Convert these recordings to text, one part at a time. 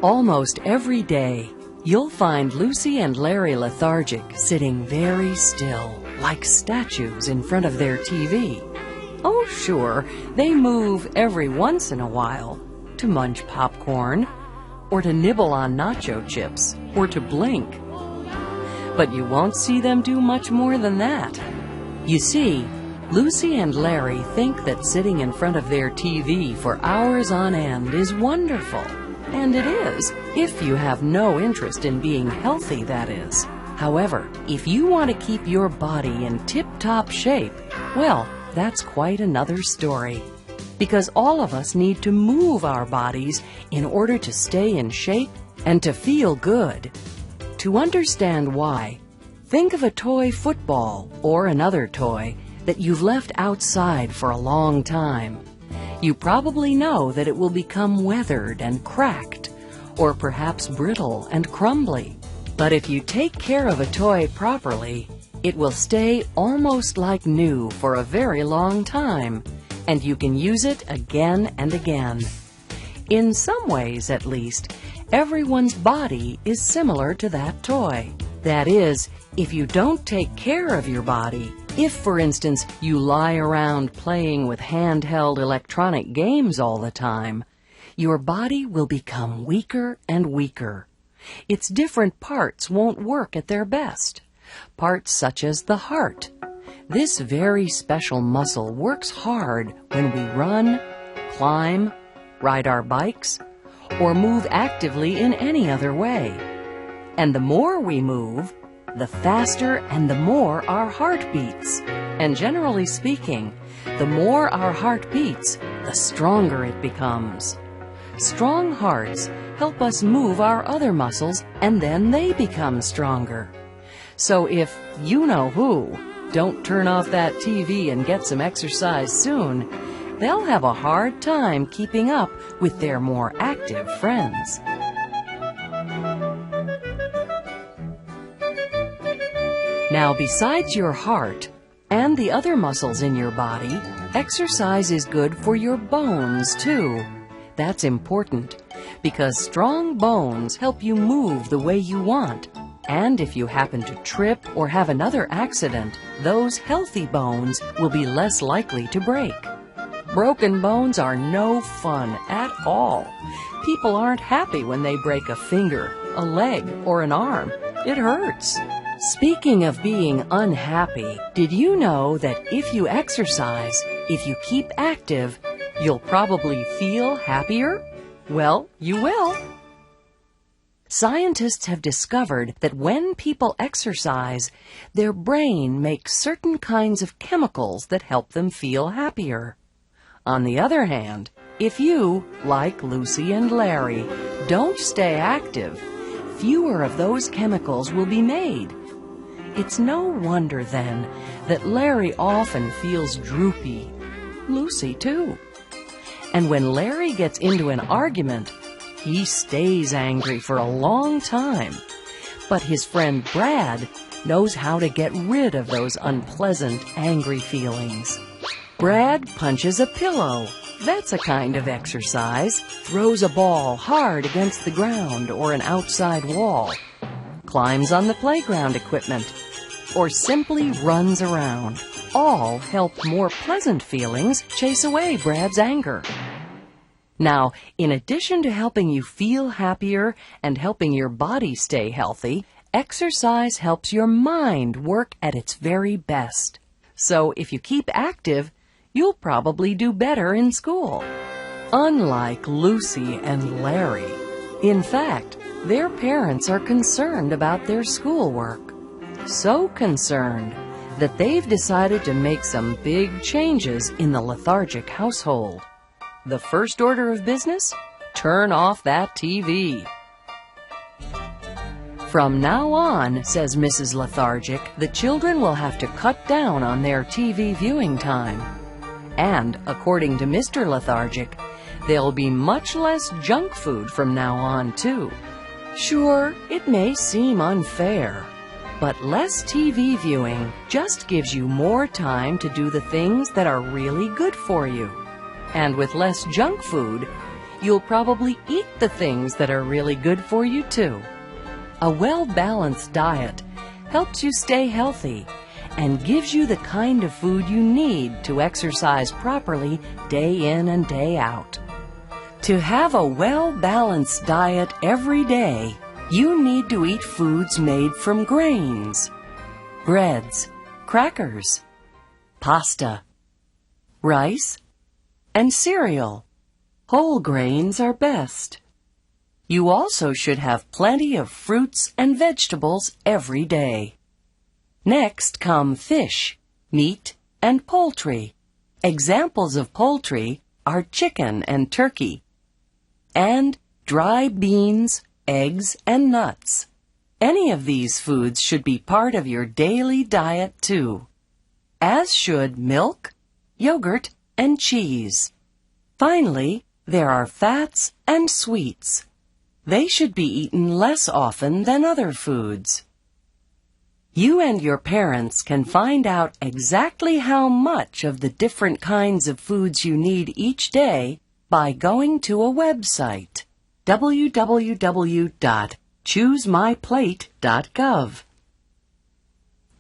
Almost every day, you'll find Lucy and Larry lethargic, sitting very still, like statues in front of their TV. Oh, sure, they move every once in a while to munch popcorn, or to nibble on nacho chips, or to blink. But you won't see them do much more than that. You see, Lucy and Larry think that sitting in front of their TV for hours on end is wonderful. And it is, if you have no interest in being healthy, that is. However, if you want to keep your body in tip-top shape, well, that's quite another story. Because all of us need to move our bodies in order to stay in shape and to feel good. To understand why, think of a toy football or another toy that you've left outside for a long time. You probably know that it will become weathered and cracked, or perhaps brittle and crumbly. But if you take care of a toy properly, it will stay almost like new for a very long time, and you can use it again and again. In some ways, at least, everyone's body is similar to that toy. That is, if you don't take care of your body, if, for instance, you lie around playing with handheld electronic games all the time, your body will become weaker and weaker. Its different parts won't work at their best. Parts such as the heart. This very special muscle works hard when we run, climb, ride our bikes, or move actively in any other way. And the more we move, the faster and the more our heart beats. And generally speaking, the more our heart beats, the stronger it becomes. Strong hearts help us move our other muscles, and then they become stronger. So if you know who don't turn off that TV and get some exercise soon, they'll have a hard time keeping up with their more active friends. Now, besides your heart and the other muscles in your body, exercise is good for your bones, too. That's important, because strong bones help you move the way you want. And if you happen to trip or have another accident, those healthy bones will be less likely to break. Broken bones are no fun at all. People aren't happy when they break a finger, a leg, or an arm. It hurts. Speaking of being unhappy, did you know that if you exercise, if you keep active, you'll probably feel happier? Well, you will. Scientists have discovered that when people exercise, their brain makes certain kinds of chemicals that help them feel happier. On the other hand, if you, like Lucy and Larry, don't stay active, fewer of those chemicals will be made. It's no wonder, then, that Larry often feels droopy. Lucy, too. And when Larry gets into an argument, he stays angry for a long time. But his friend Brad knows how to get rid of those unpleasant, angry feelings. Brad punches a pillow. That's a kind of exercise. Throws a ball hard against the ground or an outside wall. Climbs on the playground equipment, or simply runs around. All help more pleasant feelings chase away Brad's anger. Now, in addition to helping you feel happier and helping your body stay healthy, exercise helps your mind work at its very best. So if you keep active, you'll probably do better in school. Unlike Lucy and Larry. In fact, their parents are concerned about their schoolwork. So concerned that they've decided to make some big changes in the lethargic household. The first order of business? Turn off that TV. From now on, says Mrs. Lethargic, the children will have to cut down on their TV viewing time. And, according to Mr. Lethargic, there'll be much less junk food from now on, too. Sure, it may seem unfair, but less TV viewing just gives you more time to do the things that are really good for you. And with less junk food, you'll probably eat the things that are really good for you too. A well-balanced diet helps you stay healthy and gives you the kind of food you need to exercise properly day in and day out. To have a well-balanced diet every day, you need to eat foods made from grains, breads, crackers, pasta, rice, and cereal. Whole grains are best. You also should have plenty of fruits and vegetables every day. Next come fish, meat, and poultry. Examples of poultry are chicken and turkey, and dry beans, eggs, and nuts. Any of these foods should be part of your daily diet too, as should milk, yogurt, and cheese. Finally, there are fats and sweets. They should be eaten less often than other foods. You and your parents can find out exactly how much of the different kinds of foods you need each day by going to a website, www.choosemyplate.gov.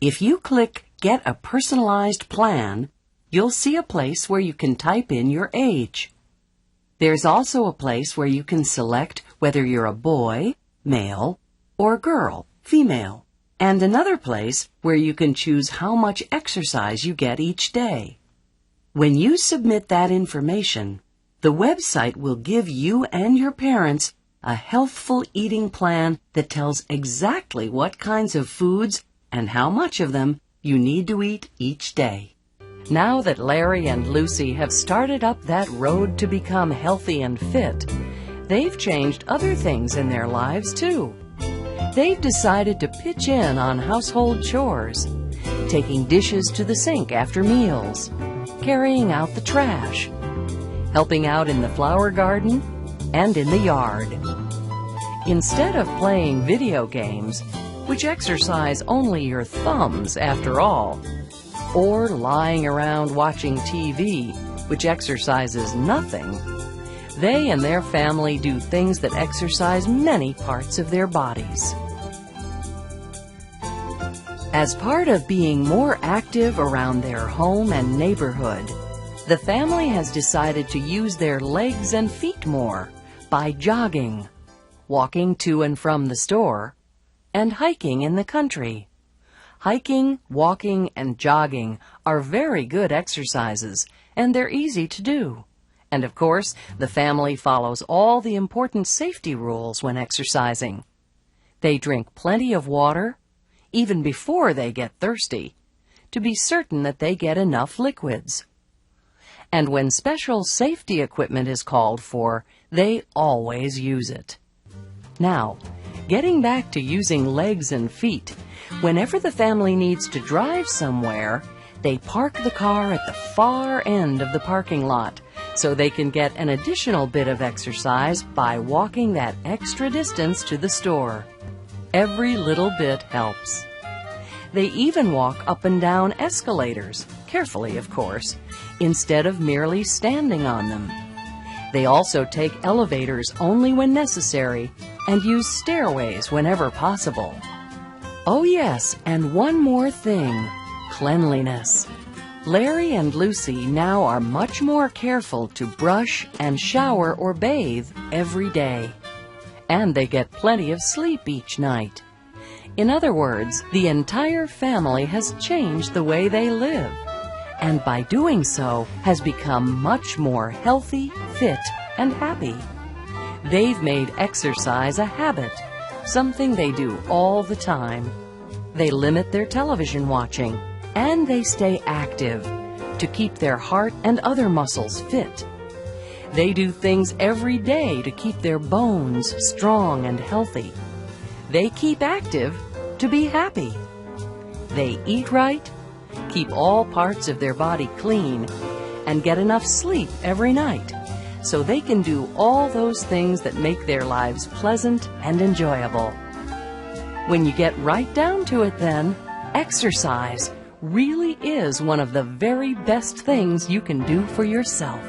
If you click Get a Personalized Plan, you'll see a place where you can type in your age. There's also a place where you can select whether you're a boy, male, or girl, female, and another place where you can choose how much exercise you get each day. When you submit that information, the website will give you and your parents a healthful eating plan that tells exactly what kinds of foods and how much of them you need to eat each day. Now that Larry and Lucy have started up that road to become healthy and fit, they've changed other things in their lives too. They've decided to pitch in on household chores, taking dishes to the sink after meals, carrying out the trash, helping out in the flower garden, and in the yard. Instead of playing video games, which exercise only your thumbs after all, or lying around watching TV, which exercises nothing, they and their family do things that exercise many parts of their bodies. As part of being more active around their home and neighborhood, the family has decided to use their legs and feet more by jogging, walking to and from the store, and hiking in the country. Hiking, walking, and jogging are very good exercises, and they're easy to do. And of course, the family follows all the important safety rules when exercising. They drink plenty of water, even before they get thirsty, to be certain that they get enough liquids. And when special safety equipment is called for, they always use it. Now, getting back to using legs and feet, whenever the family needs to drive somewhere, they park the car at the far end of the parking lot so they can get an additional bit of exercise by walking that extra distance to the store. Every little bit helps. They even walk up and down escalators, carefully of course, instead of merely standing on them. They also take elevators only when necessary and use stairways whenever possible. Oh yes, and one more thing, cleanliness. Larry and Lucy now are much more careful to brush and shower or bathe every day. And they get plenty of sleep each night. In other words, the entire family has changed the way they live, and by doing so has become much more healthy, fit, and happy. They've made exercise a habit, something they do all the time. They limit their television watching, and they stay active to keep their heart and other muscles fit. They do things every day to keep their bones strong and healthy. They keep active to be happy. They eat right, keep all parts of their body clean, and get enough sleep every night, so they can do all those things that make their lives pleasant and enjoyable. When you get right down to it then, exercise really is one of the very best things you can do for yourself.